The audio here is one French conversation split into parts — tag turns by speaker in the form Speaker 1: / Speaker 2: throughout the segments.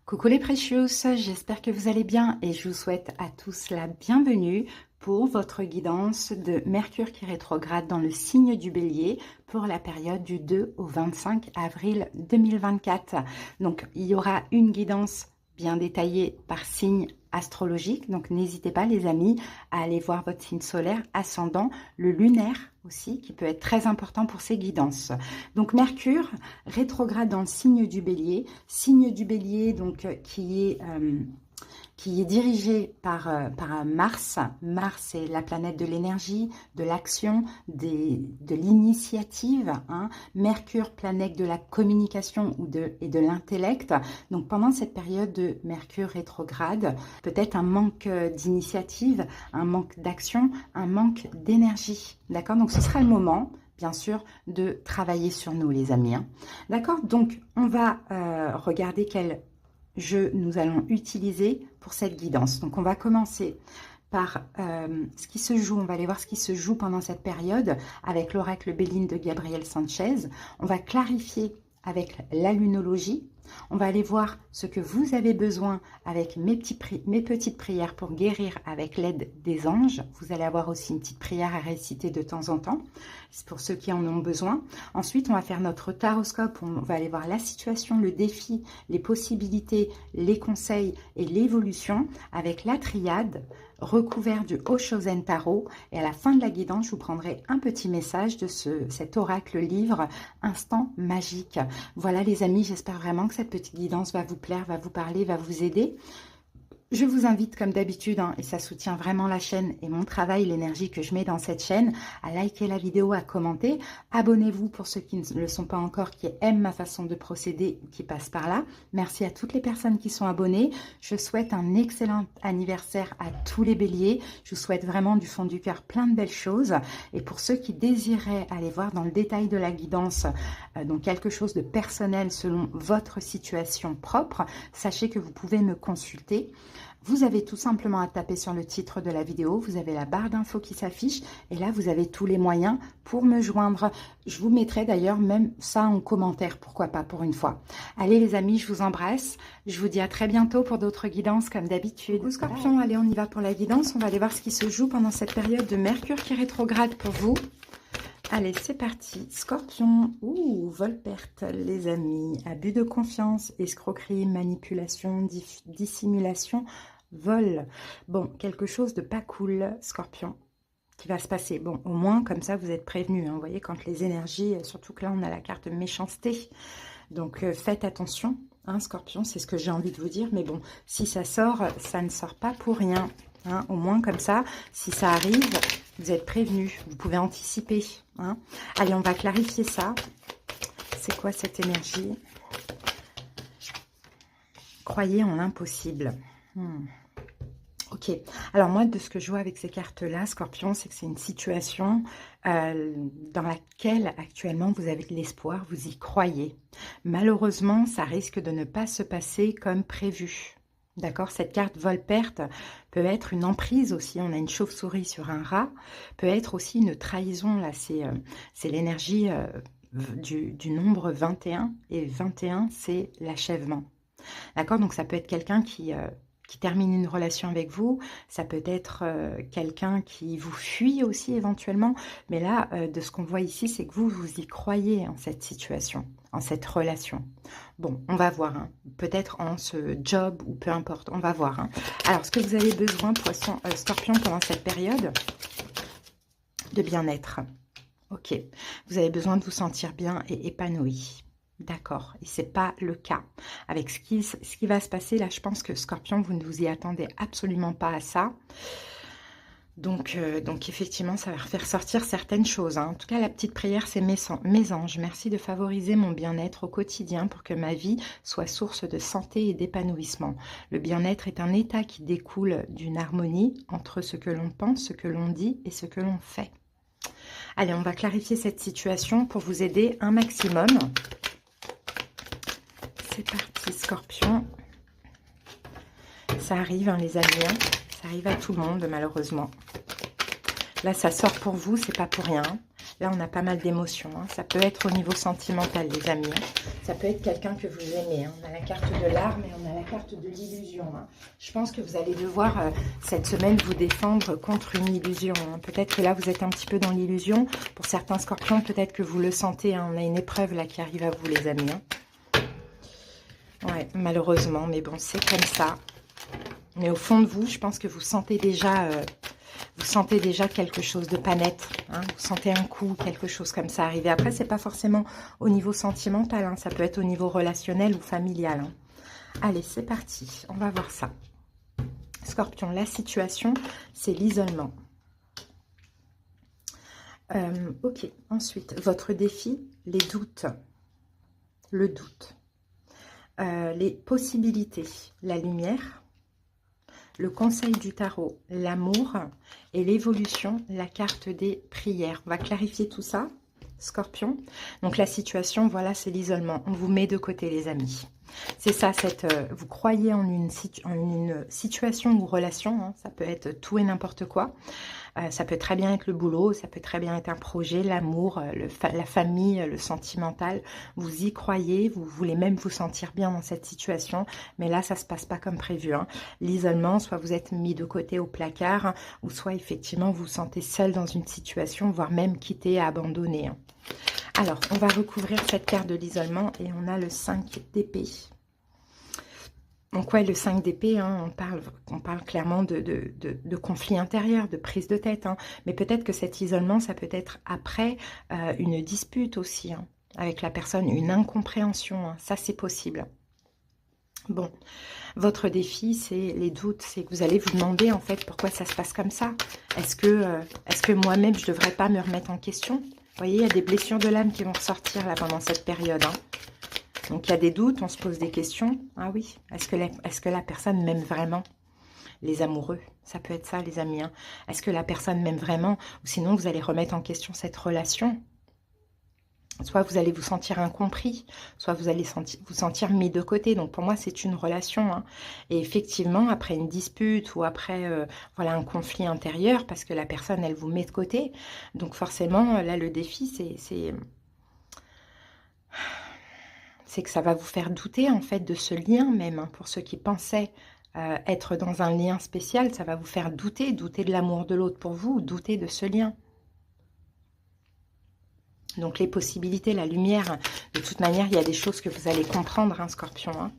Speaker 1: Coucou les Precious, j'espère que vous allez bien et je vous souhaite à tous la bienvenue pour votre guidance de Mercure qui rétrograde dans le signe du Bélier pour la période du 2 au 25 avril 2024. Donc il y aura une guidance bien détaillée par signe astrologique, donc n'hésitez pas les amis à aller voir votre signe solaire, ascendant, le lunaire aussi, qui peut être très important pour ces guidances. Donc Mercure rétrograde dans le signe du Bélier donc qui est dirigé par Mars. Mars, c'est la planète de l'énergie, de l'action, de l'initiative. Hein. Mercure, planète de la communication et de l'intellect. Donc pendant cette période de Mercure rétrograde, peut-être un manque d'initiative, un manque d'action, un manque d'énergie. D'accord? Donc ce sera le moment, bien sûr, de travailler sur nous, les amis. Hein. D'accord? Donc on va regarder quel jeu nous allons utiliser pour cette guidance. Donc on va commencer par ce qui se joue, on va aller voir ce qui se joue pendant cette période avec l'oracle Béline de Gabriel Sanchez. On va clarifier avec la lunologie. On va aller voir ce que vous avez besoin avec mes petites prières pour guérir avec l'aide des anges. Vous allez avoir aussi une petite prière à réciter de temps en temps. C'est pour ceux qui en ont besoin. Ensuite, on va faire notre taroscope. On va aller voir la situation, le défi, les possibilités, les conseils et l'évolution avec la triade recouvert du Oshozen Tarot. Et à la fin de la guidance, je vous prendrai un petit message de cet oracle livre Instant Magique. Voilà les amis, j'espère vraiment que cette petite guidance va vous plaire, va vous parler, va vous aider. Je vous invite comme d'habitude, hein, et ça soutient vraiment la chaîne et mon travail, l'énergie que je mets dans cette chaîne, à liker la vidéo, à commenter. Abonnez-vous pour ceux qui ne le sont pas encore, qui aiment ma façon de procéder, qui passent par là. Merci à toutes les personnes qui sont abonnées. Je souhaite un excellent anniversaire à tous les béliers. Je vous souhaite vraiment du fond du cœur plein de belles choses. Et pour ceux qui désiraient aller voir dans le détail de la guidance, donc quelque chose de personnel selon votre situation propre, sachez que vous pouvez me consulter. Vous avez tout simplement à taper sur le titre de la vidéo, vous avez la barre d'infos qui s'affiche et là vous avez tous les moyens pour me joindre. Je vous mettrai d'ailleurs même ça en commentaire, pourquoi pas pour une fois. Allez les amis, je vous embrasse, je vous dis à très bientôt pour d'autres guidances comme d'habitude. Coucou Scorpion, allez on y va pour la guidance, on va aller voir ce qui se joue pendant cette période de Mercure qui rétrograde pour vous. Allez, c'est parti. Scorpion, vol perte, les amis. Abus de confiance, escroquerie, manipulation, dissimulation, vol. Bon, quelque chose de pas cool, Scorpion, qui va se passer. Bon, au moins, comme ça, vous êtes prévenus. Hein, vous voyez, quand les énergies, surtout que là, on a la carte méchanceté. Donc, faites attention, hein, Scorpion, c'est ce que j'ai envie de vous dire. Mais bon, si ça sort, ça ne sort pas pour rien. Hein, au moins, comme ça, si ça arrive, vous êtes prévenus. Vous pouvez anticiper. Hein. Allez, on va clarifier ça. C'est quoi cette énergie? Croyez en l'impossible. Ok. Alors moi, de ce que je vois avec ces cartes-là, Scorpion, c'est que c'est une situation dans laquelle actuellement vous avez de l'espoir, vous y croyez. Malheureusement, ça risque de ne pas se passer comme prévu. D'accord, cette carte vol-perte peut être une emprise aussi. On a une chauve-souris sur un rat. Peut être aussi une trahison. Là, c'est l'énergie du nombre 21. Et 21, c'est l'achèvement. D'accord, donc ça peut être quelqu'un qui termine une relation avec vous. Ça peut être quelqu'un qui vous fuit aussi éventuellement. Mais là, de ce qu'on voit ici, c'est que vous y croyez en cette situation, en cette relation. Bon, on va voir. Hein. Peut-être en ce job ou peu importe. On va voir. Hein. Alors, ce que vous avez besoin, poisson, Scorpion, pendant cette période de bien-être. Ok. Vous avez besoin de vous sentir bien et épanoui. D'accord, et c'est pas le cas. Avec ce qui va se passer, là, je pense que Scorpion, vous ne vous y attendez absolument pas à ça. Donc effectivement, ça va faire sortir certaines choses. Hein. En tout cas, la petite prière, c'est mes anges. Merci de favoriser mon bien-être au quotidien pour que ma vie soit source de santé et d'épanouissement. Le bien-être est un état qui découle d'une harmonie entre ce que l'on pense, ce que l'on dit et ce que l'on fait. Allez, on va clarifier cette situation pour vous aider un maximum. C'est parti, Scorpion. Ça arrive, hein, les amis. Hein. Ça arrive à tout le monde, malheureusement. Là, ça sort pour vous, c'est pas pour rien. Là, on a pas mal d'émotions. Hein. Ça peut être au niveau sentimental, les amis. Hein. Ça peut être quelqu'un que vous aimez. Hein. On a la carte de l'arme et on a la carte de l'illusion. Hein. Je pense que vous allez devoir, cette semaine, vous défendre contre une illusion. Hein. Peut-être que là, vous êtes un petit peu dans l'illusion. Pour certains scorpions, peut-être que vous le sentez. Hein. On a une épreuve là qui arrive à vous, les amis. Hein. Ouais, malheureusement. Mais bon, c'est comme ça. Mais au fond de vous, je pense que vous sentez déjà... vous sentez déjà quelque chose de pas net, hein, vous sentez un coup, quelque chose comme ça arriver. Après, c'est pas forcément au niveau sentimental, hein, ça peut être au niveau relationnel ou familial. Hein. Allez, c'est parti, on va voir ça. Scorpion, la situation, c'est l'isolement. Ok, ensuite, votre défi, les doutes, le doute, les possibilités, la lumière, le conseil du tarot, l'amour et l'évolution, la carte des prières. On va clarifier tout ça, Scorpion. Donc la situation, voilà, c'est l'isolement. On vous met de côté, les amis. C'est ça, vous croyez en une situation ou relation, hein, ça peut être tout et n'importe quoi. Ça peut très bien être le boulot, ça peut très bien être un projet, l'amour, la famille, le sentimental. Vous y croyez, vous voulez même vous sentir bien dans cette situation, mais là, ça ne se passe pas comme prévu. Hein. L'isolement, soit vous êtes mis de côté au placard, hein, ou soit effectivement vous vous sentez seul dans une situation, voire même quitté, abandonné. Hein. Alors, on va recouvrir cette carte de l'isolement et on a le 5 d'épée. Donc ouais, le 5 d'épée, hein, on parle clairement de conflit intérieur, de prise de tête. Hein, mais peut-être que cet isolement, ça peut être après une dispute aussi, hein, avec la personne, une incompréhension. Hein, ça, c'est possible. Bon, votre défi, c'est les doutes, c'est que vous allez vous demander en fait pourquoi ça se passe comme ça. Est-ce que moi-même, je ne devrais pas me remettre en question? Vous voyez, il y a des blessures de l'âme qui vont ressortir là pendant cette période. Hein. Donc, il y a des doutes, on se pose des questions. Ah oui, est-ce que la personne m'aime vraiment? Les amoureux, ça peut être ça, les amis. Hein. Est-ce que la personne m'aime vraiment? Ou sinon, vous allez remettre en question cette relation. Soit vous allez vous sentir incompris, soit vous allez vous sentir mis de côté. Donc, pour moi, c'est une relation. Hein. Et effectivement, après une dispute ou après voilà, un conflit intérieur, parce que la personne, elle vous met de côté. Donc, forcément, là, le défi, c'est que ça va vous faire douter en fait de ce lien même. Hein. Pour ceux qui pensaient être dans un lien spécial, ça va vous faire douter de l'amour de l'autre pour vous, douter de ce lien. Donc les possibilités, la lumière, de toute manière, il y a des choses que vous allez comprendre, hein, Scorpion. Hein.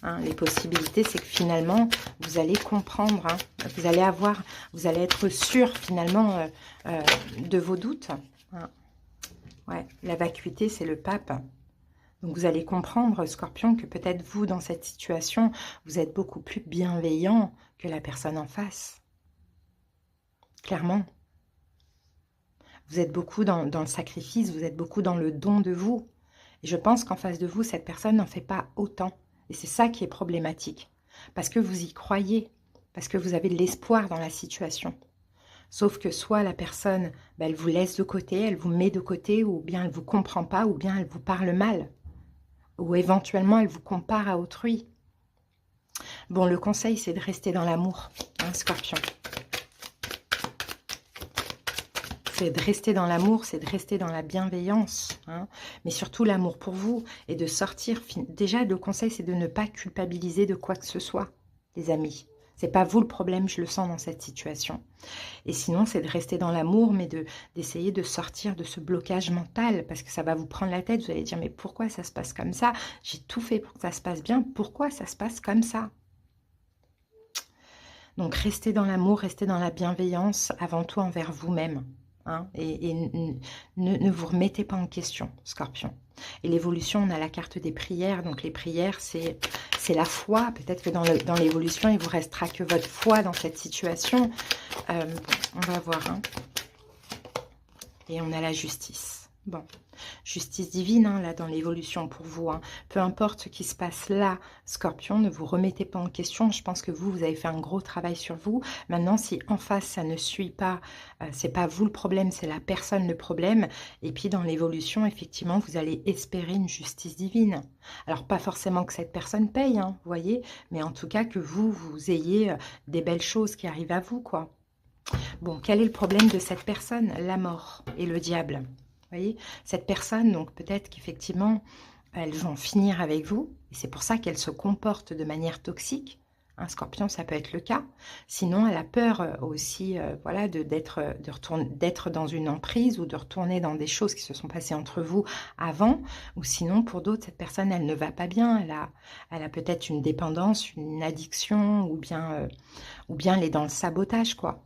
Speaker 1: Hein, les possibilités, c'est que finalement, vous allez comprendre, hein, vous allez être sûr finalement de vos doutes. Hein. Ouais, la vacuité, c'est le pape. Donc, vous allez comprendre, Scorpion, que peut-être vous, dans cette situation, vous êtes beaucoup plus bienveillant que la personne en face. Clairement. Vous êtes beaucoup dans le sacrifice, vous êtes beaucoup dans le don de vous. Et je pense qu'en face de vous, cette personne n'en fait pas autant. Et c'est ça qui est problématique. Parce que vous y croyez, parce que vous avez de l'espoir dans la situation. Sauf que soit la personne, elle vous laisse de côté, elle vous met de côté, ou bien elle ne vous comprend pas, ou bien elle vous parle mal. Ou éventuellement, elle vous compare à autrui. Bon, le conseil, c'est de rester dans l'amour, hein, Scorpion. C'est de rester dans l'amour, c'est de rester dans la bienveillance, hein, mais surtout l'amour pour vous, et de sortir. Déjà, le conseil, c'est de ne pas culpabiliser de quoi que ce soit, les amis. C'est pas vous le problème, je le sens dans cette situation. Et sinon, c'est de rester dans l'amour, mais d'essayer de sortir de ce blocage mental, parce que ça va vous prendre la tête. Vous allez dire, mais pourquoi ça se passe comme ça? J'ai tout fait pour que ça se passe bien. Pourquoi ça se passe comme ça? Donc, restez dans l'amour, restez dans la bienveillance, avant tout envers vous-même. Hein, et ne vous remettez pas en question, Scorpion. Et l'évolution, on a la carte des prières. Donc les prières, c'est la foi. Peut-être que dans l'évolution, il vous restera que votre foi dans cette situation. On va voir. Hein. Et on a la justice. Bon, justice divine, hein, là, dans l'évolution pour vous. Hein. Peu importe ce qui se passe là, Scorpion, ne vous remettez pas en question. Je pense que vous avez fait un gros travail sur vous. Maintenant, si en face, ça ne suit pas, c'est pas vous le problème, c'est la personne le problème. Et puis, dans l'évolution, effectivement, vous allez espérer une justice divine. Alors, pas forcément que cette personne paye, hein, vous voyez, mais en tout cas, que vous ayez des belles choses qui arrivent à vous, quoi. Bon, quel est le problème de cette personne? La mort et le diable. Vous voyez, cette personne, donc peut-être qu'effectivement, elles vont finir avec vous. Et c'est pour ça qu'elle se comporte de manière toxique. Un scorpion, ça peut être le cas. Sinon, elle a peur aussi voilà, d'être dans une emprise ou de retourner dans des choses qui se sont passées entre vous avant. Ou sinon, pour d'autres, cette personne, elle ne va pas bien. Elle a peut-être une dépendance, une addiction ou bien elle est dans le sabotage, quoi.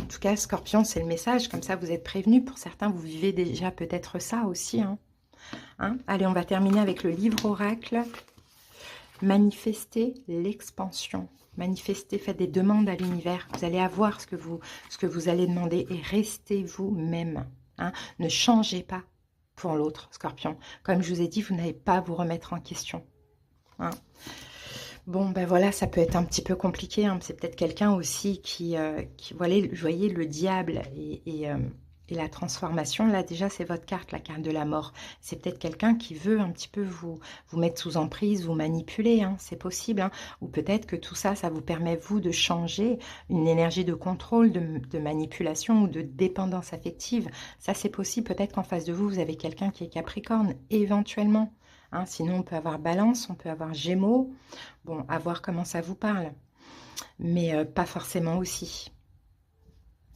Speaker 1: En tout cas, Scorpion, c'est le message. Comme ça, vous êtes prévenus. Pour certains, vous vivez déjà peut-être ça aussi. Allez, on va terminer avec le livre oracle. Manifestez l'expansion. Manifestez, faites des demandes à l'univers. Vous allez avoir ce que vous allez demander et restez vous-même. Ne changez pas pour l'autre, Scorpion. Comme je vous ai dit, vous n'allez pas vous remettre en question. Bon, ben voilà, ça peut être un petit peu compliqué. C'est peut-être quelqu'un aussi qui voyez, le diable et la transformation. Là, déjà, c'est votre carte, la carte de la mort. C'est peut-être quelqu'un qui veut un petit peu vous mettre sous emprise, vous manipuler. C'est possible. Ou peut-être que tout ça, ça vous permet, vous, de changer une énergie de contrôle, de manipulation ou de dépendance affective. Ça, c'est possible. Peut-être qu'en face de vous, vous avez quelqu'un qui est Capricorne, éventuellement. Sinon, on peut avoir Balance, on peut avoir Gémeaux. Bon, à voir comment ça vous parle. Mais pas forcément aussi.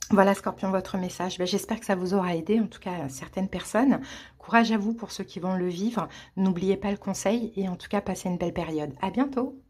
Speaker 1: Voilà, Scorpion, votre message. J'espère que ça vous aura aidé, en tout cas, certaines personnes. Courage à vous pour ceux qui vont le vivre. N'oubliez pas le conseil et en tout cas, passez une belle période. À bientôt.